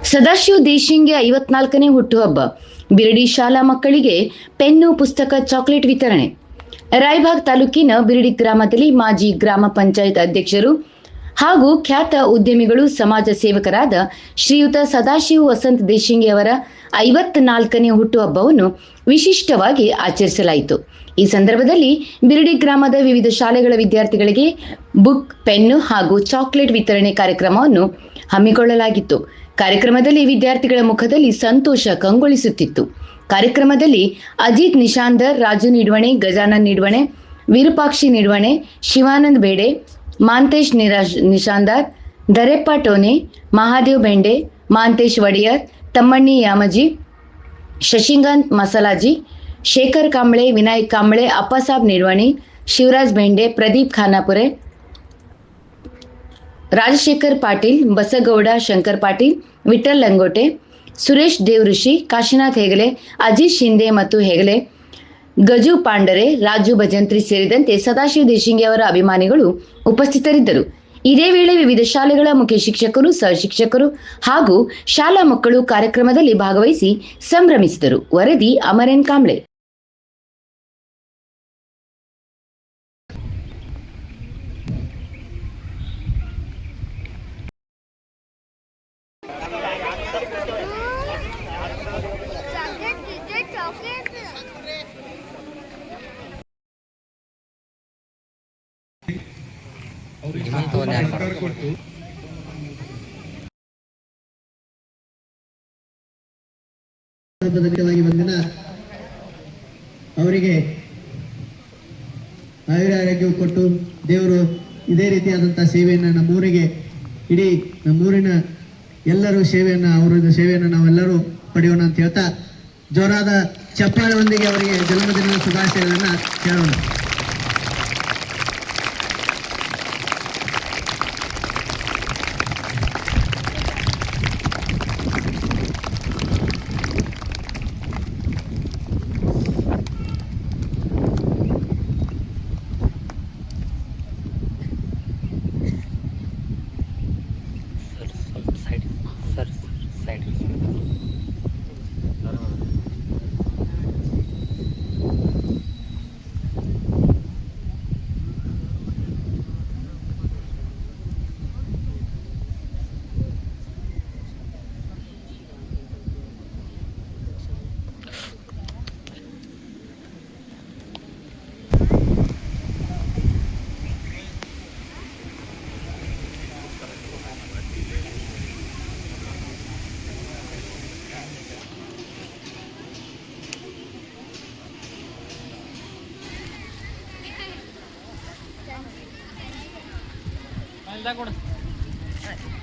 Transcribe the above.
ಸದಾಶಿವ ದೇಶಿಂಗೆ 54ನೇ ಹುಟ್ಟುಹಬ್ಬ. ಬಿರಡಿ ಶಾಲಾ ಮಕ್ಕಳಿಗೆ ಪೆನ್ನು, ಪುಸ್ತಕ, ಚಾಕ್ಲೇಟ್ ವಿತರಣೆ. ರಾಯಬಾಗ್ ತಾಲೂಕಿನ ಬಿರಡಿ ಗ್ರಾಮದಲ್ಲಿ ಮಾಜಿ ಗ್ರಾಮ ಪಂಚಾಯತ್ ಅಧ್ಯಕ್ಷರು ಹಾಗೂ ಖ್ಯಾತ ಉದ್ಯಮಿಗಳು, ಸಮಾಜ ಸೇವಕರಾದ ಶ್ರೀಯುತ ಸದಾಶಿವ ವಸಂತ ದೇಶಿಂಗೆ ಅವರ 54ನೇ ಹುಟ್ಟುಹಬ್ಬವನ್ನು ವಿಶಿಷ್ಟವಾಗಿ ಆಚರಿಸಲಾಯಿತು. ಈ ಸಂದರ್ಭದಲ್ಲಿ ಬಿರಡಿ ಗ್ರಾಮದ ವಿವಿಧ ಶಾಲೆಗಳ ವಿದ್ಯಾರ್ಥಿಗಳಿಗೆ ಬುಕ್, ಪೆನ್ನು ಹಾಗೂ ಚಾಕ್ಲೇಟ್ ವಿತರಣೆ ಕಾರ್ಯಕ್ರಮವನ್ನು ಹಮ್ಮಿಕೊಳ್ಳಲಾಗಿತ್ತು. ಕಾರ್ಯಕ್ರಮದಲ್ಲಿ ವಿದ್ಯಾರ್ಥಿಗಳ ಮುಖದಲ್ಲಿ ಸಂತೋಷ ಕಂಗೊಳಿಸುತ್ತಿತ್ತು. ಕಾರ್ಯಕ್ರಮದಲ್ಲಿ ಅಜಿತ್ ನಿಶಾಂದರ್, ರಾಜು ನಿಡ್ವಣೆ, ಗಜಾನನ್ ನಿಡ್ವಣೆ, ವಿರೂಪಾಕ್ಷಿ ನಿಡ್ವಣೆ, ಶಿವಾನಂದ್ ಬೇಡೆ, ಮಾಂತೇಶ್ ನಿಶಾಂದಾರ್, ದರೆಪ್ಪ ಟೋನೆ, ಮಹಾದೇವ್ ಬೆಂಡೆ, ಮಾಂತೇಶ್ ವಡಿಯರ್, ತಮ್ಮಣ್ಣಿ ಯಾಮಜಿ, ಶಶಿಕಾಂತ್ ಮಸಲಾಜಿ, ಶೇಖರ್ ಕಾಂಬಳೆ, ವಿನಾಯಕ್ ಕಾಂಬಳೆ, ಅಪ್ಪಸಾಬ್ ನಿಡ್ವಣಿ, ಶಿವರಾಜ್ ಬೆಂಡೆ, ಪ್ರದೀಪ್ ಖಾನಾಪುರೆ, ರಾಜಶೇಖರ್ ಪಾಟೀಲ್, ಬಸಗೌಡ ಶಂಕರ್ ಪಾಟೀಲ್, ವಿಠಲ್ ಲಂಗೋಟೆ, ಸುರೇಶ್ ದೇವಋಷಿ, ಕಾಶಿನಾಥ್ ಹೆಗಲೆ, ಅಜಿತ್ ಶಿಂದೆ ಮತ್ತು ಹೆಗಲೆ, ಗಜು ಪಾಂಡರೆ, ರಾಜು ಭಜಂತ್ರಿ ಸೇರಿದಂತೆ ಸದಾಶಿವ ದೇಶಿಂಗೆ ಅವರ ಅಭಿಮಾನಿಗಳು ಉಪಸ್ಥಿತರಿದ್ದರು. ಇದೇ ವೇಳೆ ವಿವಿಧ ಶಾಲೆಗಳ ಮುಖ್ಯ ಶಿಕ್ಷಕರು, ಸಹ ಶಿಕ್ಷಕರು ಹಾಗೂ ಶಾಲಾ ಮಕ್ಕಳು ಕಾರ್ಯಕ್ರಮದಲ್ಲಿ ಭಾಗವಹಿಸಿ ಸಂಭ್ರಮಿಸಿದರು. ವರದಿ ಅಮರೇನ್ ಕಾಂಬ್ಳೆ. ಒಂದಿನ ಅವರಿಗೆ ಆಯುರಾರೋಗ್ಯ ಕೊಟ್ಟು ದೇವರು ಇದೇ ರೀತಿಯಾದಂತಹ ಸೇವೆಯನ್ನು ನಮ್ಮೂರಿಗೆ, ಇಡೀ ನಮ್ಮೂರಿನ ಎಲ್ಲರೂ ಸೇವೆಯನ್ನು, ಅವರ ಸೇವೆಯನ್ನು ನಾವೆಲ್ಲರೂ ಪಡೆಯೋಣ ಅಂತ ಹೇಳ್ತಾ ಜೋರಾದ ಚಪ್ಪಾಳೆಯೊಂದಿಗೆ ಅವರಿಗೆ ಜನ್ಮದಿನದ ಶುಭಾಶಯಗಳನ್ನು ಕೇಳೋಣ. ಕೊಡು.